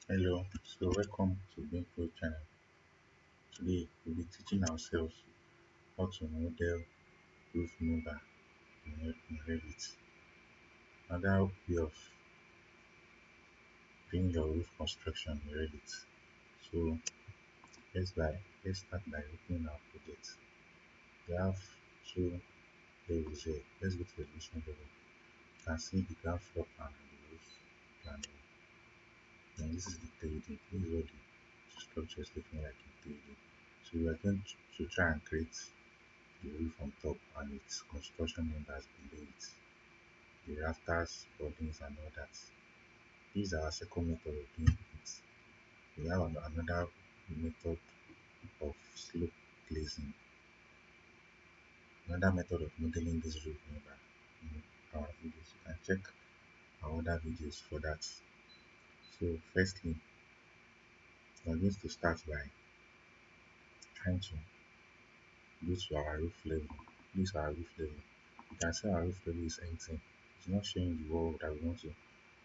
Hello, so welcome to BIMPRo channel. Today we'll be teaching ourselves how to model roof mover in REVIT. Another way of doing your roof construction in REVIT. So let's start by opening our project. We have two levels here. Let's go to the elevation level. You can see the ground floor plan and the roof plan. Then this is the 3D. This is what the structure is looking like in 3D. So we are going to try and create the roof on top and its construction members below it, the rafters, buildings and all that. This is our second method of doing it. We have another method of slope glazing, another method of modeling this roof member in our videos. You can check our other videos for that. So firstly, we're going to start by trying to go to our roof level. This is our roof level. You can see our roof level is empty. It's not showing the wall that we want to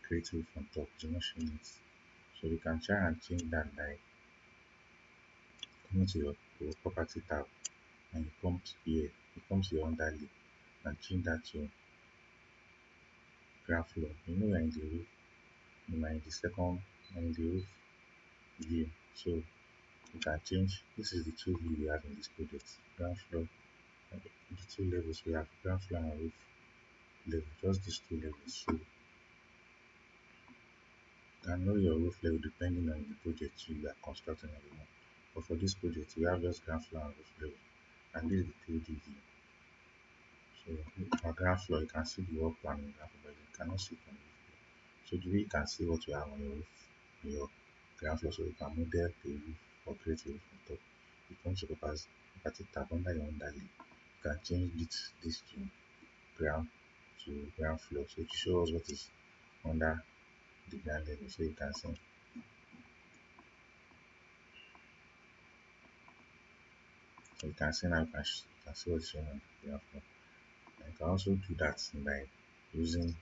create roof on top. It's not showing it. So you can try and change that by coming to your property tab and you come to here, you come to your underlay and change that to ground floor. You know you're in the roof, you are in the second, you're in the roof view. So you can change. This is the two view we have in this project. Ground floor, the two levels we have, ground floor and roof level, just these two levels. So you can know your roof level depending on the project you are constructing every. But for this project, we have just ground floor and roof level, and this is the 3D view. So for ground floor, you can see the wall plan in ground floor, but you cannot see it on the roof floor. So the way you can see what you have on your roof, your ground floor, so you can model the roof or create a roof on top. You come to property tab under your underlay. You can change this ground to ground floor, so to show us what is under the ground level. So you can see. So you can see now. You can see what's showing on the ground floor. You can also do that by using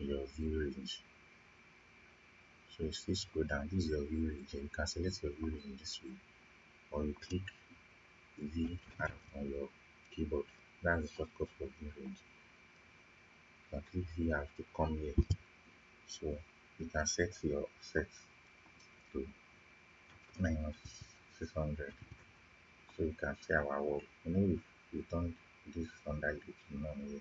your view range. So you still scroll down, this is your view range. You can select your view range this way, or you click V on your keyboard. That's the shortcut for view range. You can click V to come here. So you can set your set to minus 600. So you can see our wall. You know, we turned this under it to none here.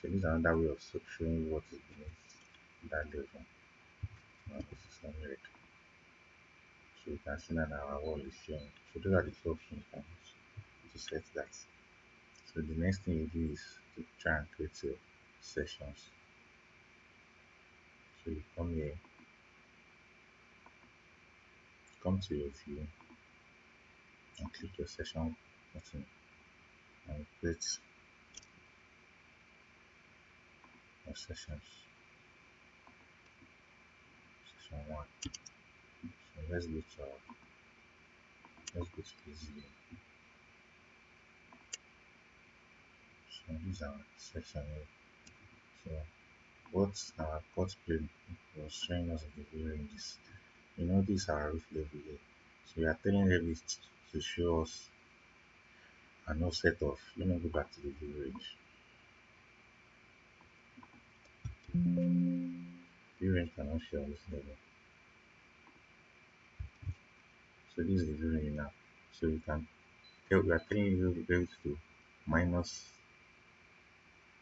So this is another way of showing what is beneath that level. Minus 600. So you can see that our wall is showing. So those are the two options you can use to set that. So the next thing you do is to try and create your sessions. So you come here, come to your view and click your session button and create your sessions. Session 1. So let's go to this view. So this is our section here. So what our cut plane was showing us in the view ranges. You know, this is our roof level here. So we are telling Revit to show us an offset of, let me go back to the view range. View range cannot show on this level. So this is the view range now. So you can tell, we are telling you Revit to minus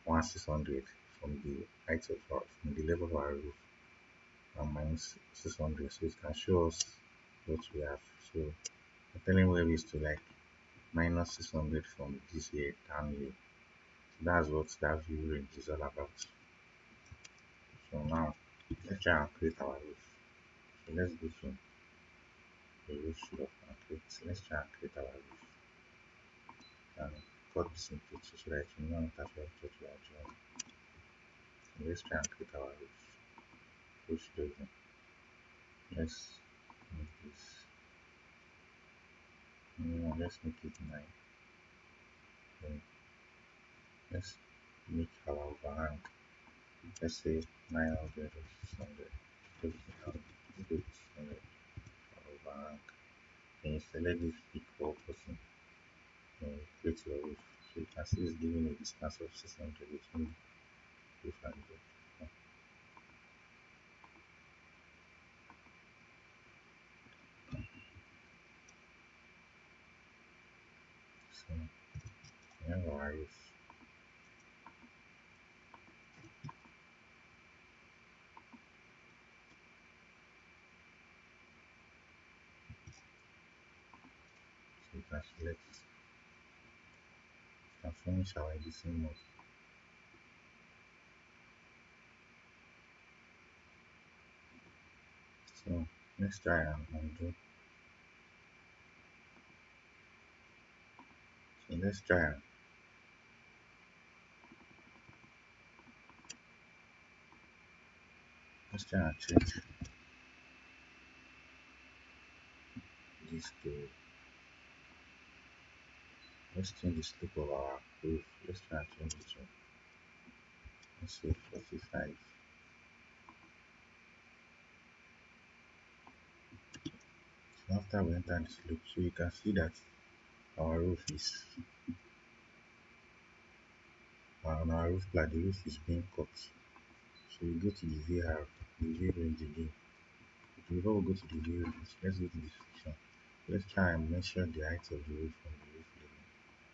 1600 from the height of our, from the level of our roof, and minus 600, so it can show us what we have. So we're telling Revit to like minus 600 from this here down here. So that's what that view range is all about. So now let's try and create our roof. So let's go to the roof floor and create. Let's try and create our roof and cut this into two so that you know that's what we are doing. So let's try and create our roof level. Let's make this. Let's make it 9. Then let's make our overhang. Let's say 900 or 600. select this pick for button create your roof. So you can see it's giving a distance of 600 between the roof and the so we have our roof. So you can select, you can finish our editing mode. So let's try and undo. So let's try and change this to, let's change the slope of our roof. Let's try and change it to, let's say 45. So after we enter the slope, so you can see that our roof is on our roof plan, the roof is being cut. So we go to the VR, the view range again. Before we go to the view range, let's go to the section. Let's try and measure the height of the roof from the roof level.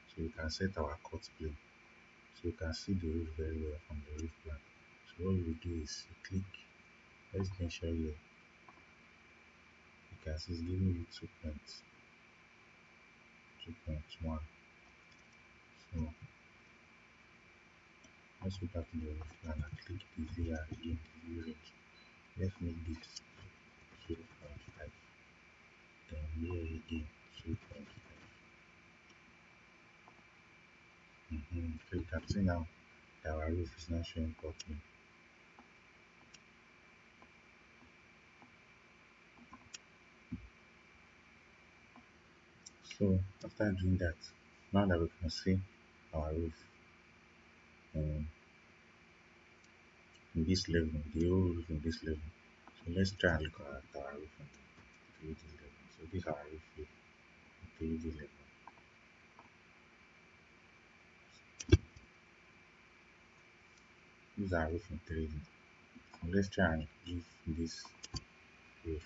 So we can set our cut plane. So you can see the roof very well from the roof plan. So what we do is you click, let's measure here. You can see it's giving you 2.1. So let's go back to the roof plan and click the VR again, the view range. Let's make this 2.5. Then here again 2.5. So you can see now that our roof is not showing properly. So after doing that, now that we can see our roof um, in this level, the whole roof in this level. So let's try and look at our roof in 3D level. So this is our roof here in 3D level. This is our roof in 3D. So let's try and give this roof,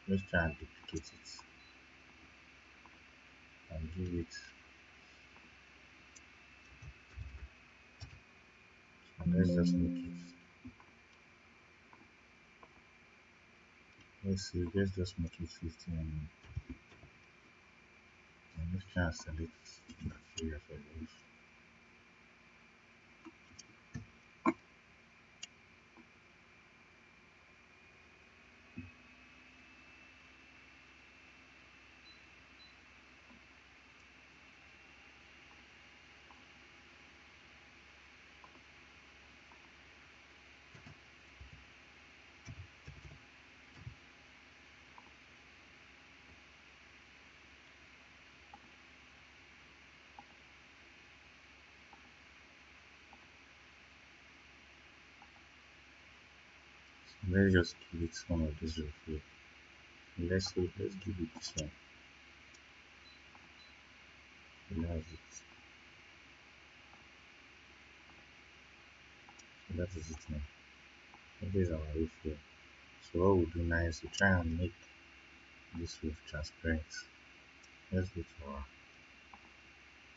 let's try and duplicate it and give it, and let's just make it, let's just make it 50 and let's try and select that area for the roof. Let's just give it one of these roof here. Let's give it this one. That's it. So that is it now. This is our roof here. So what we'll do now is to try and make this roof transparent. Let's go to our,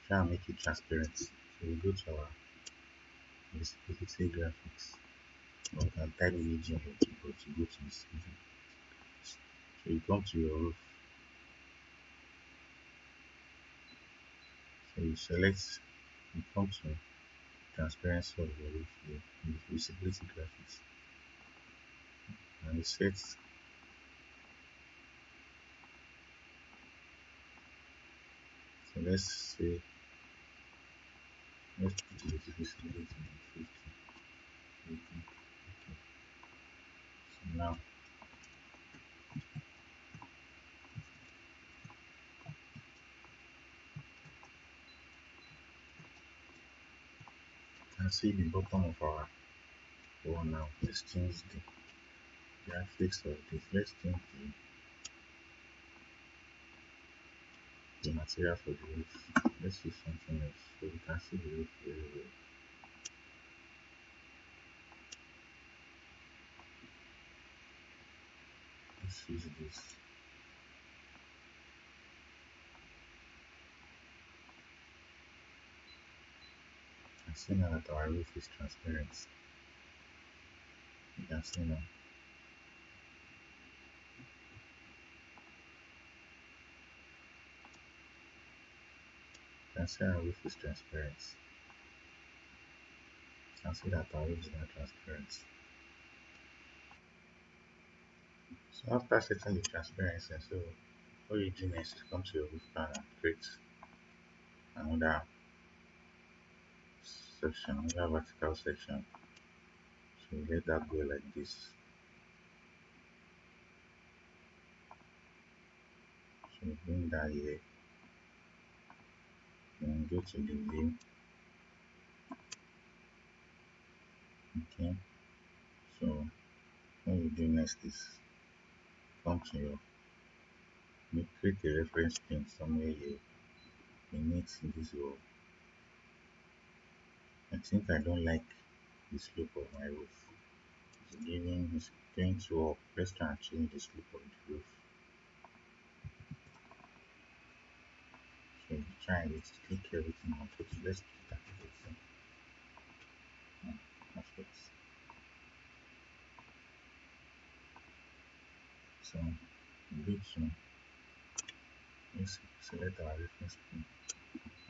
try and make it transparent. So we go to our visibility graphics. Or we can type VG on your keyboard to go to this video. So you come to your roof. So you select, you come to transparency of your roof here, visibility graphics, and you set, so let's say, let's put the visibility on 50. Okay. So now you can see the bottom of our wall now. Let's change the graphics of this. Let's change the material for the roof. Let's use something else so we can see the roof very well. Let's use this. You can see now that our roof is transparent. You can see now. You can see our roof is transparent. You can see that our roof is not transparent. So after setting the transparency, so what you do next is come to your roof plan and create another section, another vertical section. So let that go like this. So bring that here, then go to the view. Okay, so what you do next is come to your, you create a reference plane somewhere here. You need this your, I think I don't like the slope of my roof. It's going too up. Let's try and change the slope of the roof. So try and click everything and put it. Let's put it at 18. Perfect. So go to, let's select our reference point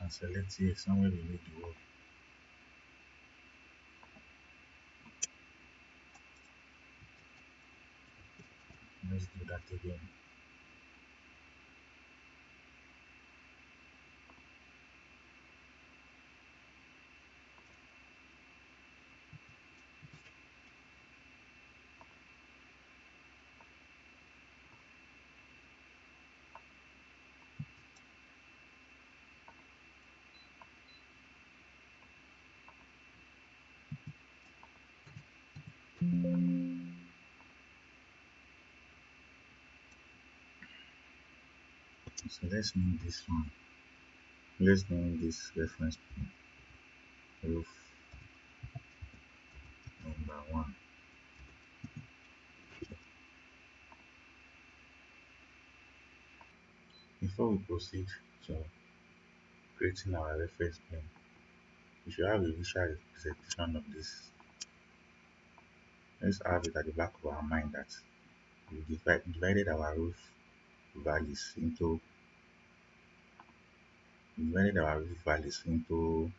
and select here somewhere below the wall. Let's do that again. So let's name this one. Let's name this reference point roof number 1. Before we proceed to creating our reference plane, we should have a visual representation of this. Let's have it at the back of our mind that we divided our roof valleys into into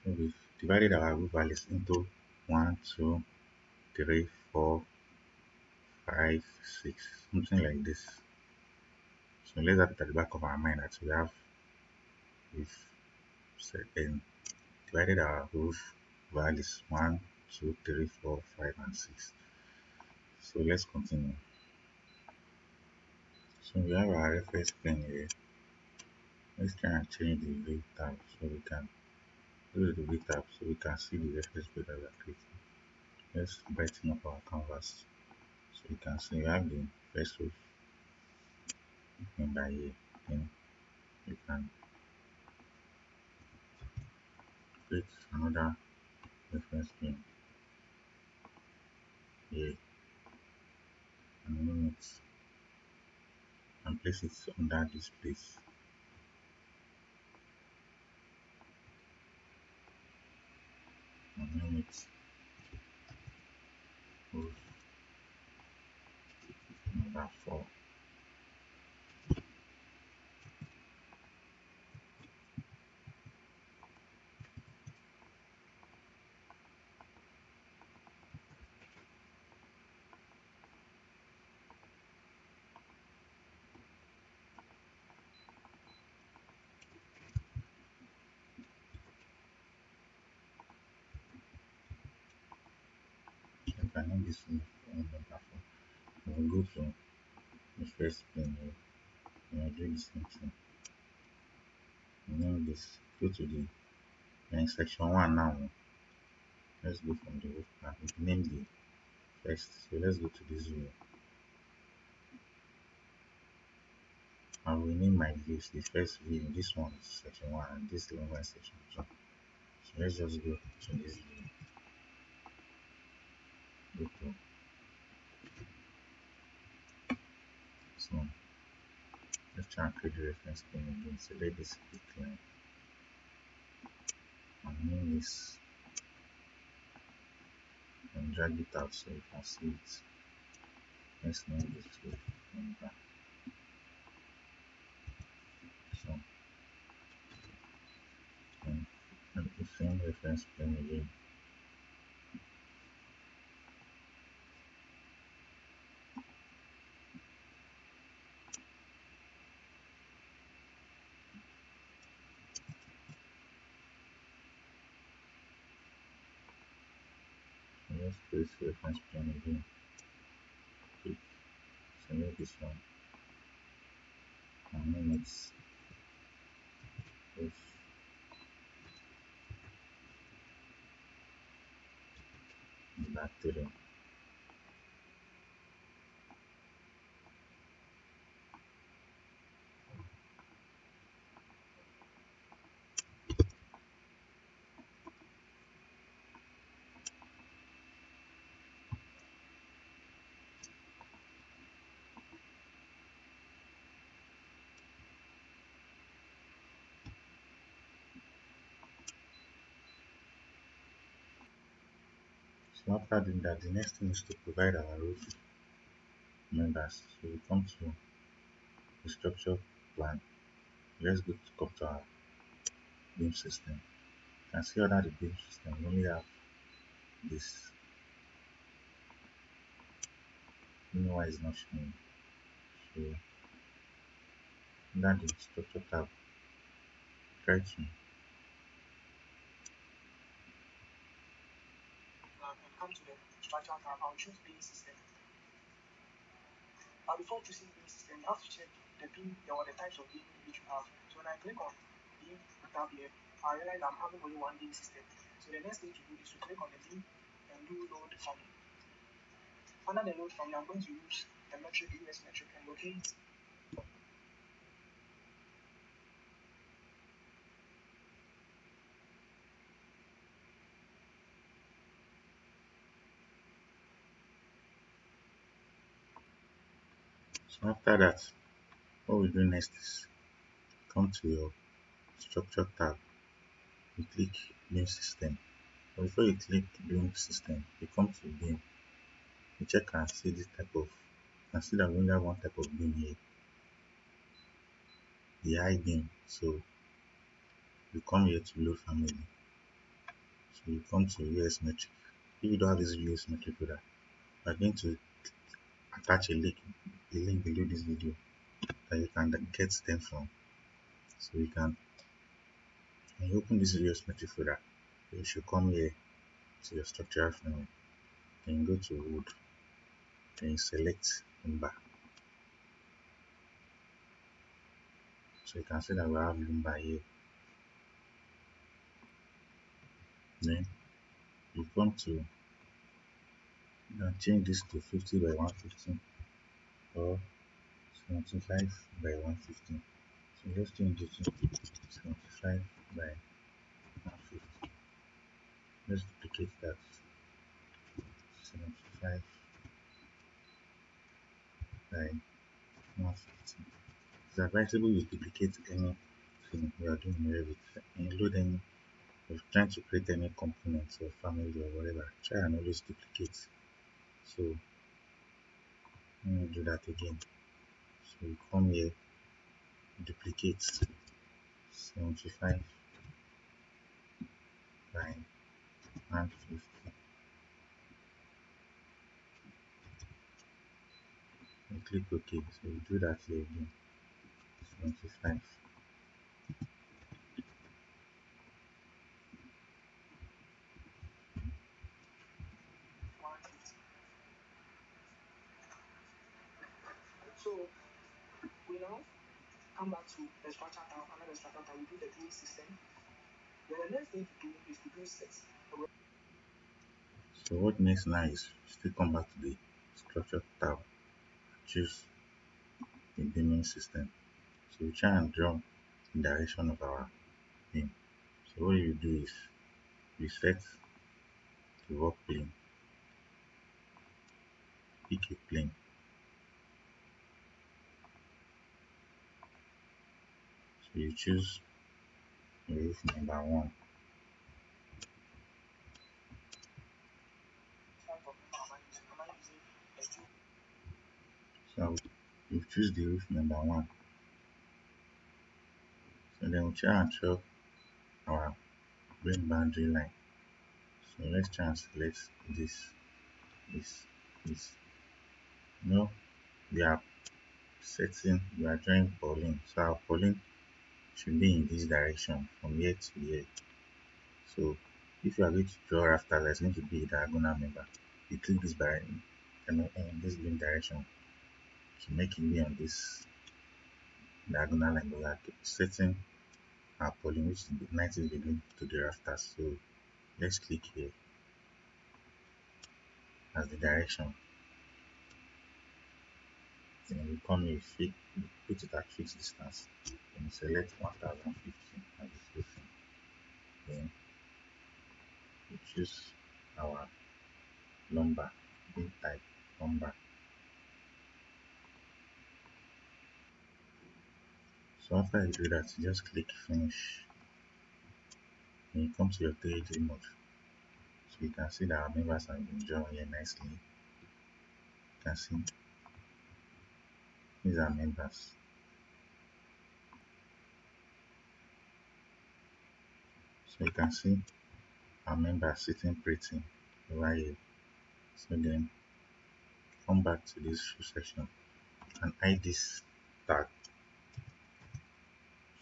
we've divided our roof valleys into 1, 2, 3, 4, 5, 6, something like this. So let's have it at the back of our mind that we've set and divided our roof valleys 1, 2, 3, 4, 5, and 6. So let's continue. So we have our reference plane here. Let's try and change the view tab so we can use the view tab so we can see the reference plane that we are creating. Let's brighten up our canvas so you can see we have the first roof number here. Then you can create another reference plane here and name it and place it under this place. And name it roof number 4. You can name this roof number 4. we'll go to the first plane here. We'll do the same thing. Name this. Go to the in section 1 now. Let's go from the root part. Name the first. So let's go to this view. I will name my views. The first view, this one is section 1 and this long one is section 2. So let's just go to this view. Go to this one. Let's try and create the reference plane again. Select this quick line and name this and drag it out so you can see it. Let's name this with number. So and the same reference plane again. So let's create the reference plane again. Click, select this one and name it with battery. So after doing that, the next thing is to provide our roof members. So we come to the structure plan. Let's go to come to our beam system. You can see under the beam system we only have this. You know why it's not showing. So under the structure tab, try to come to the structure tab. I'll choose beam system. But before choosing beam system, you have to check the beam or the types of beam which you have. So when I click on beam tab here, I realize I'm having only one beam system. So the next thing to do is to click on the beam and do load family. Under the load family, I'm going to use the metric US metric and locate. So after that, what we do next is come to your structure tab, you click beam system. But before you click beam system, you come to beam, you check and see this type of, you can see that we only have one type of beam here, the high beam. So you come here to load family. So you come to US metric. If you don't have this US metric folder, we are going to attach a link below this video that you can get them from. So you can, when you open this US metric folder, you should come here to your structural family, then go to wood, then select lumber. So you can see that we have lumber here. Then you come to, you can change this to 50 by 150 or 75 by 150. So let's change it to 75 by 150. Let's duplicate that. 75 by 150. It's advisable you duplicate anything you are doing in REVIT. Include any, if you're trying to create any components or family or whatever, try and always duplicate. So let me do that again. So we come here, duplicate 75 by 150. And click OK. So we do that here again. 75. So what next now is still come back to the structure tab, choose the beaming system. So we try and draw the direction of our beam. So what you do is you set the work plane, pick a plane. So you choose roof number 1. So you choose the roof number 1. So then we try and draw our beam boundary line. So let's try and select this, this. No, we are we are drawing purlin. So our purlin should be in this direction from here to here. So if you are going to draw rafters, there's going to be a diagonal member. You click this by in this beam direction to make it be on this diagonal line, but we are setting our purlin, which is 90 degrees to the rafters. So let's click here as the direction. Then we come here, put it at fixed distance, and select 1050 as the spacing. Then we choose our lumber, beam type, lumber. So after you do that, you just click finish. And you come to your 3D mode. So you can see that our members have been drawn here nicely. You can see these are members. So you can see our members sitting pretty over here. So then come back to this shoe section and hide this tag.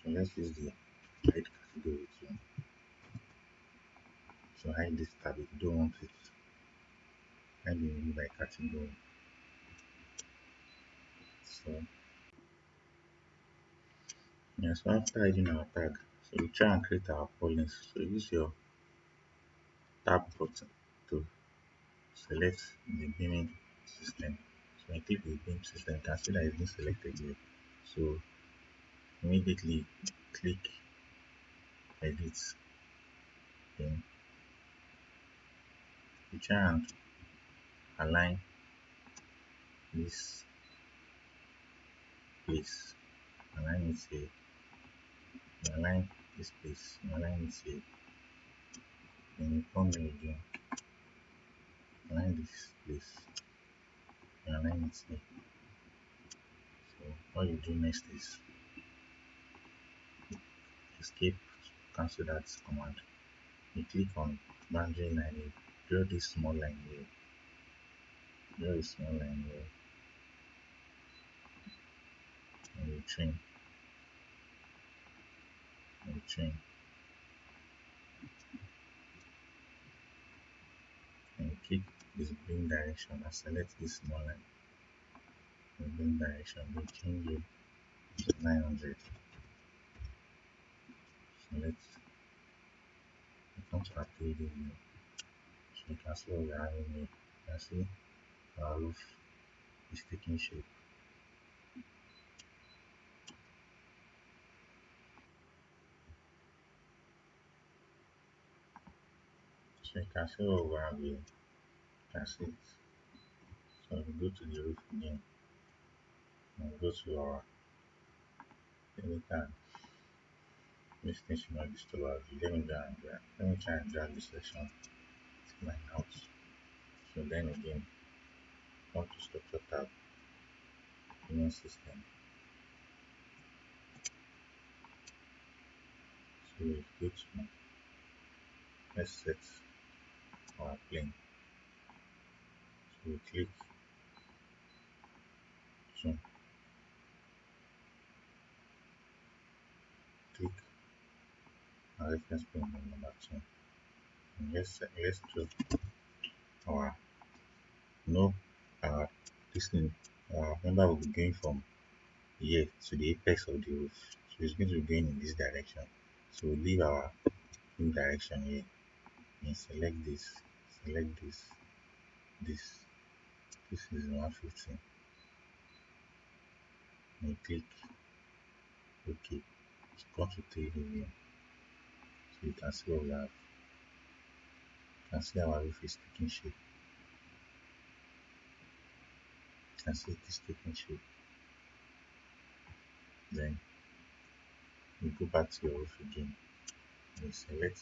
So let's use the hide category too. So hide this tab if you don't want it. Hide it by category. So yeah, so after hiding our tag, so we try and create our polygons. So use your tab button to select the beaming system. So I click the beam system, you can see that it's been selected here. So immediately click edit, then you try and align this place, align it here, you align this place, you align it here, then you come here again, align this place, you align it here. So all you do next is escape to cancel that command. You click on boundary line, you draw this small line here, draw a small line here, and you trim, and you trim, and you click this beam direction and select this small line. The beam direction will change it to 900. So let's come to our 3D view. So you can see what we are having here. You can see our roof is taking shape. So you can see what we have here. You can see it. So we go to the roof again and go to our anytime. This thing should not disturb our view. Let me try and drag this section to my house. So then again, come to structure tab, immune system. So we go to let's set our plane. So we click zoom, click our reference plane on number 2. And let's draw our no this thing remember we'll be going from here to the apex of the roof. So it's going to be going in this direction. So we'll leave our new direction here and select this, select this, this. This is 150. And click OK. It's got to 3D view. So you can see what we have. You can see our roof is taking shape. You can see it is taking shape. Then you go back to your roof again. You select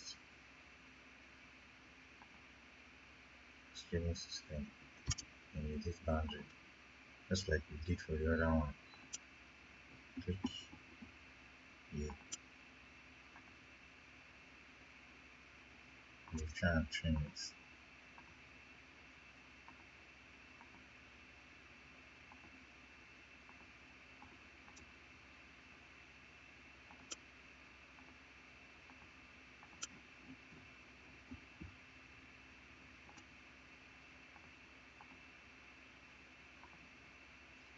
streaming system and edit boundary, just like we did for the other one. Click here. You try and trim it.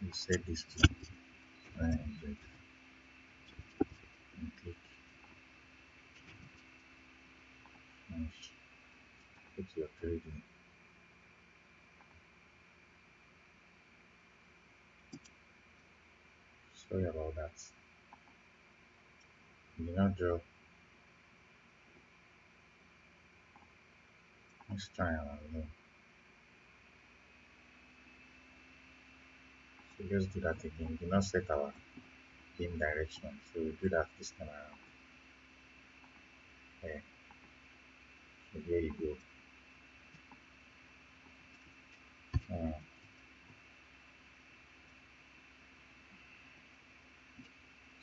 You set this to 900 and click finish. Put your 3D. Sorry about that. You did not draw. Let's try our new. So let's do that again. Do not set our game direction. So we'll do that this time around. Yeah. So there you go. Uh,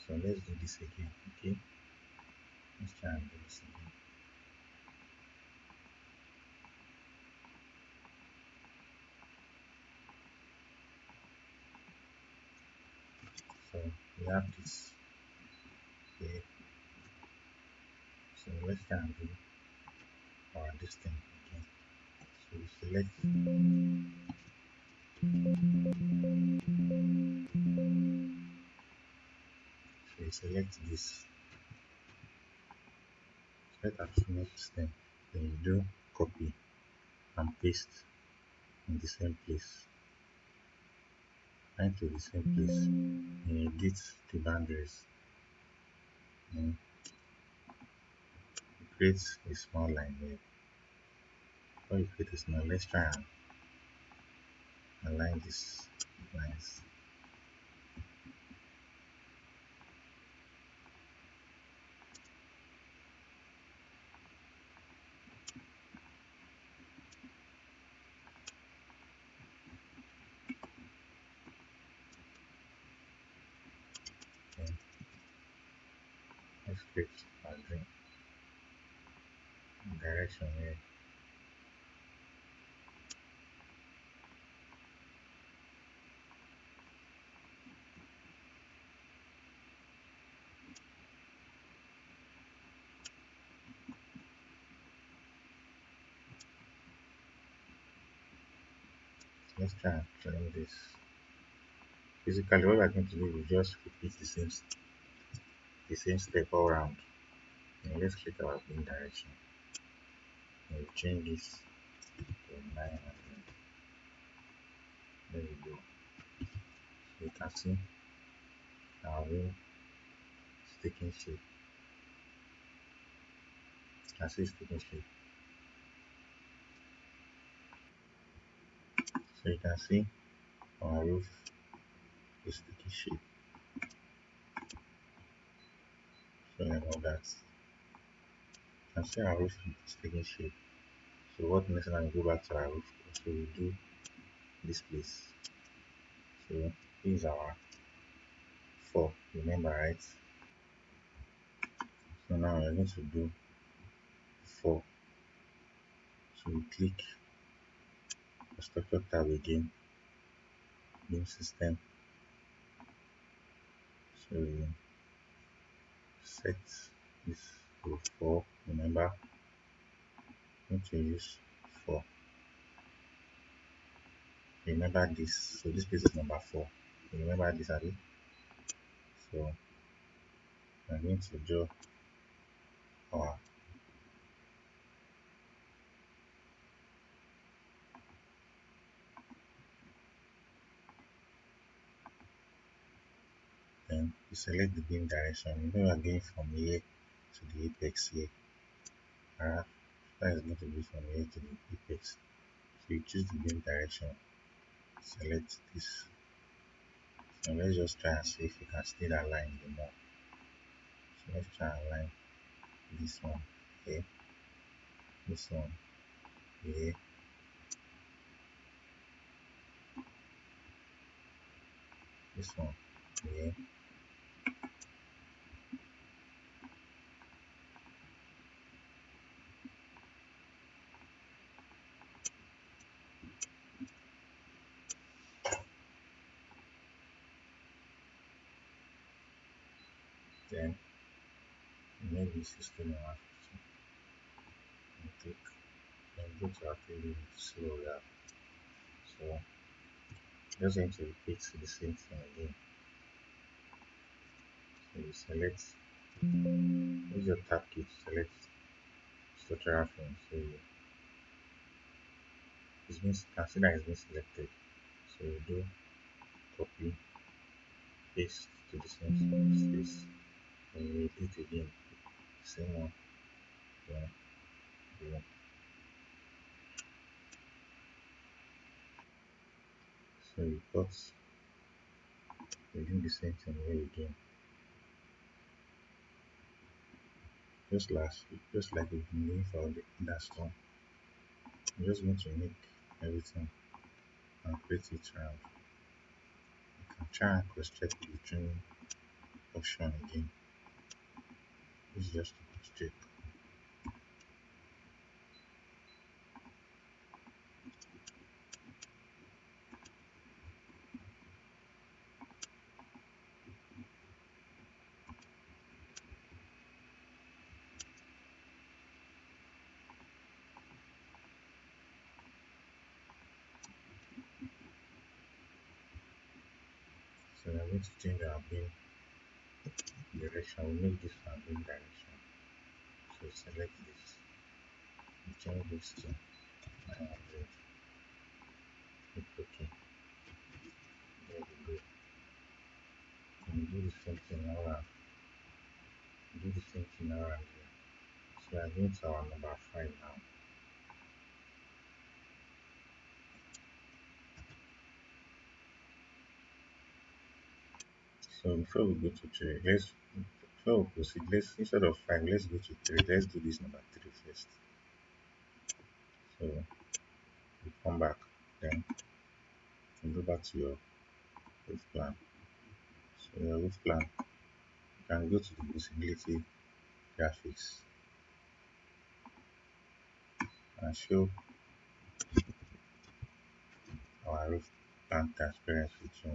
so let's do this again. Okay. Let's try and do this again. So we have this here. So let's try and do our distance again. So we select this. Select our streaming system. Then you do copy and paste in the same place. Find to the same place. And edit the boundaries. And create a small line here. Before you create a small, let's try and align these lines. Okay. Let's create our dream direction here. Let's try and trim this. Basically, what we're going to do is just repeat the same step all around. And let's click our beam direction. And we'll change this to 900. There we go. So you can see our wheel is taking shape. You can see it's taking shape. So you can see our roof is taking shape. Sorry about that. You can see our roof is taking shape. So what next time we go back to our roof? So we do this place. So this is our 4. Remember, right? So now we're going to do 4. So we click the structure tab again, beam system. So we set this to 4. Remember, I'm going to use 4. remember this. So this place is number 4. You remember this, Abby? So I'm going to draw our then you select the beam direction. You know you are going from here to the apex here. Alright, that is going to be from here to the apex. So you choose the beam direction, select this. So let's just try and see if we can still align the more. So let's try and align this one here, this one here, this one here. Then maybe 16.5 and click, then go to our table to see what we have. So just going to repeat the same thing again. So you select, use your tab key to select structural frame. So it's been, consider it's been selected. So you do copy, paste to the same space, and you repeat again, same one, then boom. So you cut, you do the same thing here again. Just like we've been doing for the other stone. I'm just going to make everything and create it round. You can try and cross check the trimming option again. This is just to cross check. So I'm going to change our beam direction. We'll make this our beam direction. So select this. We change this to 900. Hit OK. There we go. And do the same thing around. Do the same thing around here. So I'm going to our number 5 now. So before we go to 3, before we proceed, instead of 5, let's go to 3. Let's do this number 3 first. So you come back, then you go back to your roof plan. So your roof plan, you can go to the visibility graphics and show our roof plan transparency too.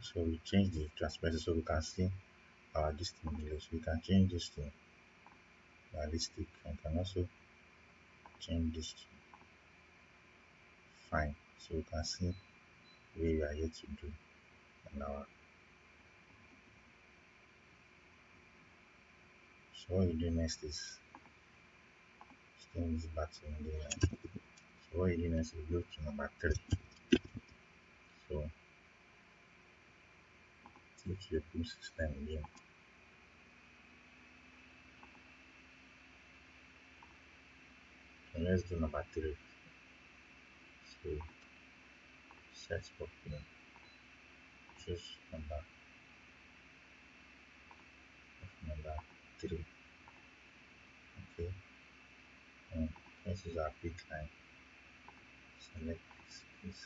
So we change the transparency so we can see our distinct below. So we can change this to realistic, and can also change this to fine, so we can see where we are yet to do on our. So what you do next is staying this button there. So what you do next is go to number 3. So go to your beam system again. So let's do number 3. So set copy, choose number 3. Okay, and this is our pick line. Select this.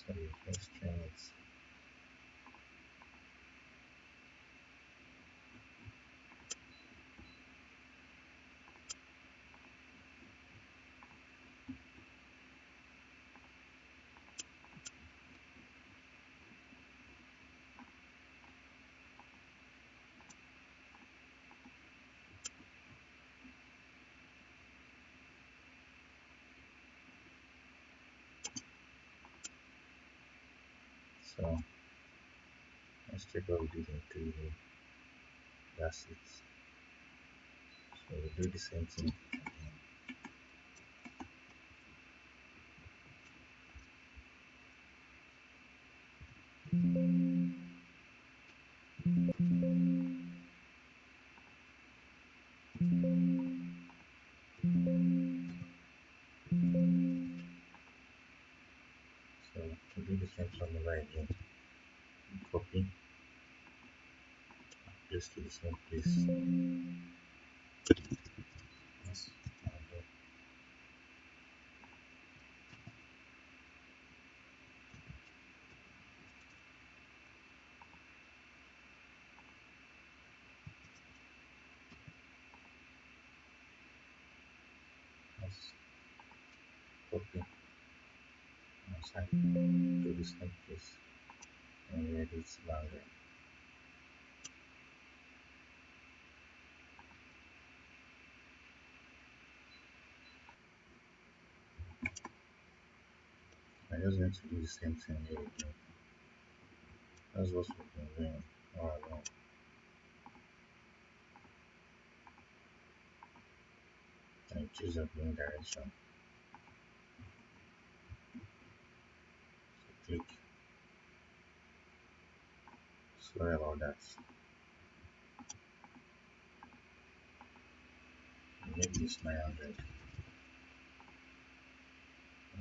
So you first trim it. So let's check what we did in 3D. That's it. So we do the same thing again. So we do the same formula again. Copy, place to the same place. Yes. Let's copy outside to the same place and we edit boundary. I'm just going to do the same thing here again. That's what we've been doing all along. And choose a green direction. So click. Sorry about that. Make this 900.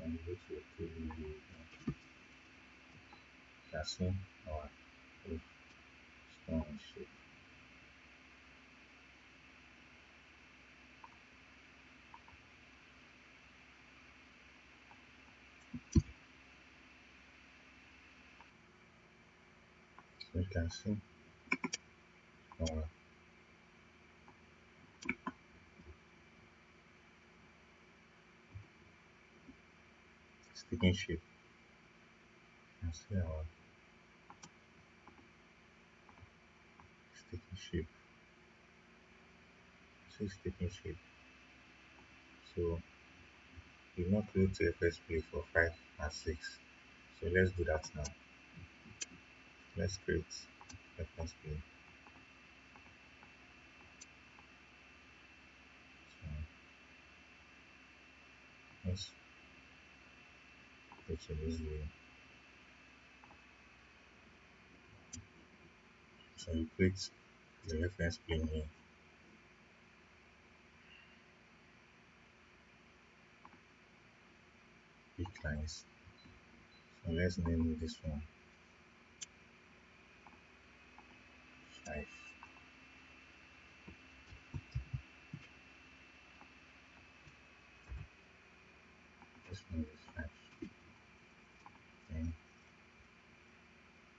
And go to a 3D view again. Casting our stone shape. So you can see our sticking shape. You can see our sticking shape. See sticking shape. So we not create a first play for 5 and 6. So let's do that now. Let's create reference plane. So let's go to this view. So you create the reference plane here. Pick lines. So let's name this one 5. This one is 5. Then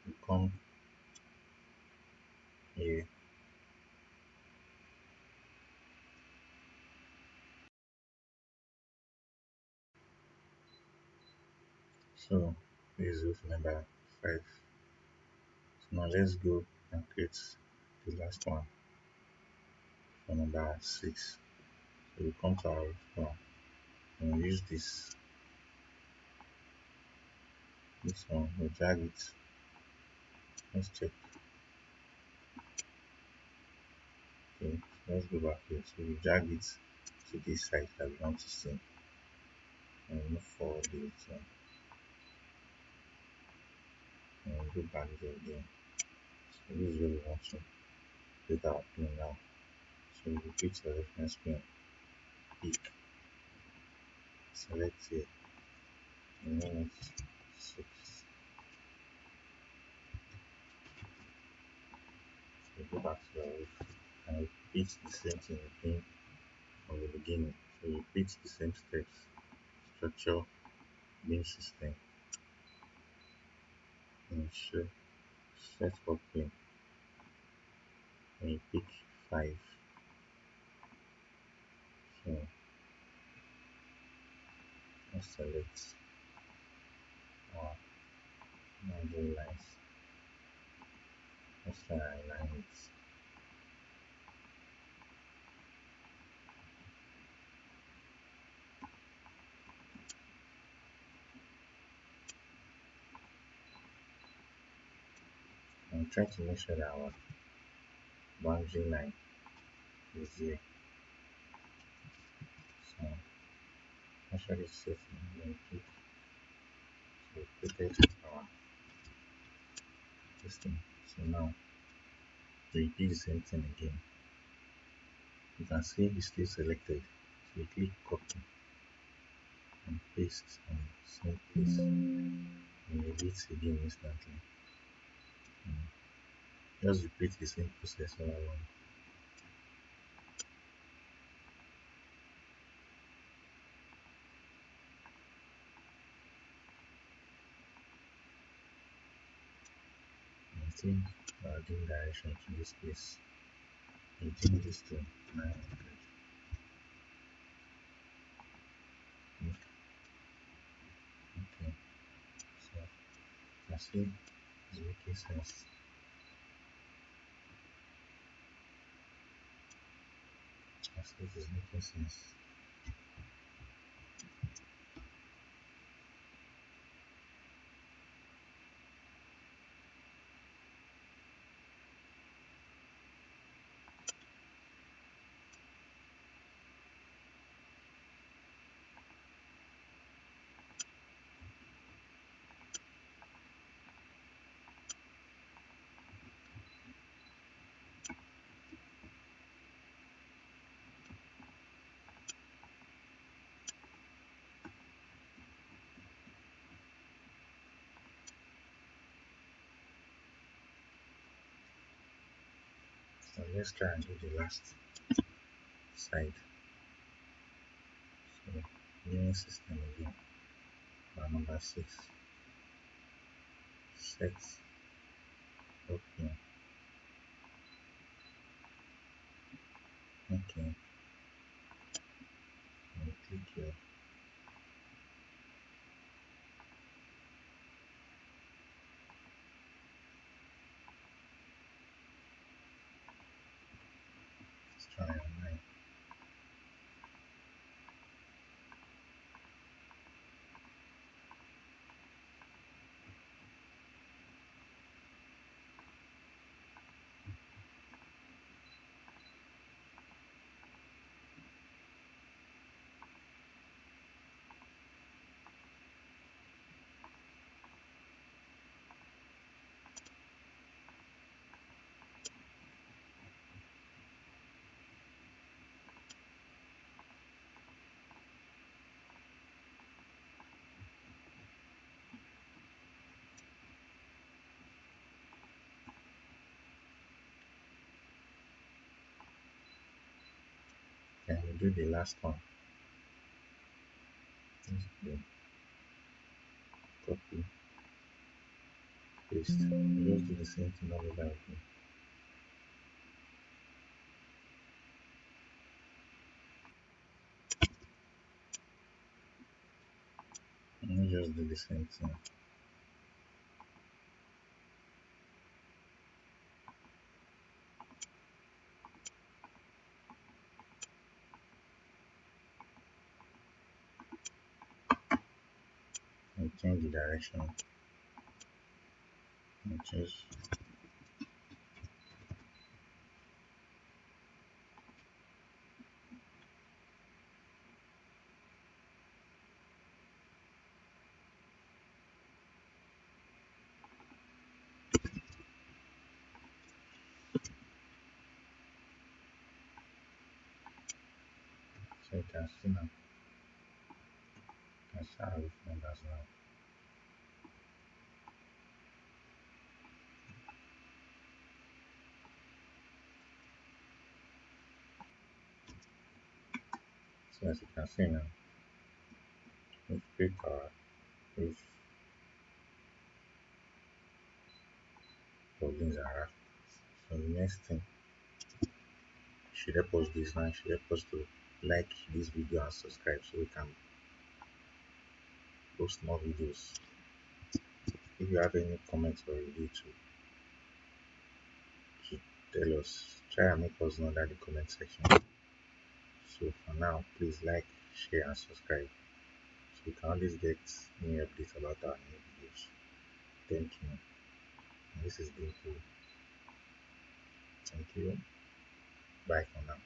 you come here. So this is roof number 5. So now let's go and create the last one for number 6. So we come to our roof now and we use this one, we drag it. Let's check. Okay, so let's go back here. So we drag it to this side that we want to see and move forward it and go back there again. So this is where we want to create our plane now. So we repeat the reference plane, pick, select here, and then it's 6. So go back to the roof and repeat the same thing again from the beginning. So repeat the same steps, structure, beam system, and show set up plane. And you pick 5. So let's select our boundary lines. Let's try and align it. try to make sure that our boundary line is there. So actually set and click. So we created our this thing. So now we do the same thing again. You can see it's still selected. So you click copy and paste on same place and edit again instantly. Mm. Just repeat the same process all along. I think adding direction to this place. I think this to 900. Okay, so I see it's making sense. I see it is making sense. So let's try and do the last side. So viewing system again. Number 6. Set okay. Okay. And click here. Let's try online. Then we do the last one. Let's go. Copy, paste. We just do the same thing all over again. And we just do the same thing. And change the direction. And just so you can see now. You can see how it numbers now. So as you can see now, we've picked our roof, buildings and rafters. So the next thing should help us this one should help us to like this video and subscribe so we can post more videos. If you have any comments or review to tell us, try and make us know that in the comment section. So for now, please like, share and subscribe so you can always get new updates about our new videos. Thank you. And this is BIMPRo. Thank you. Bye for now.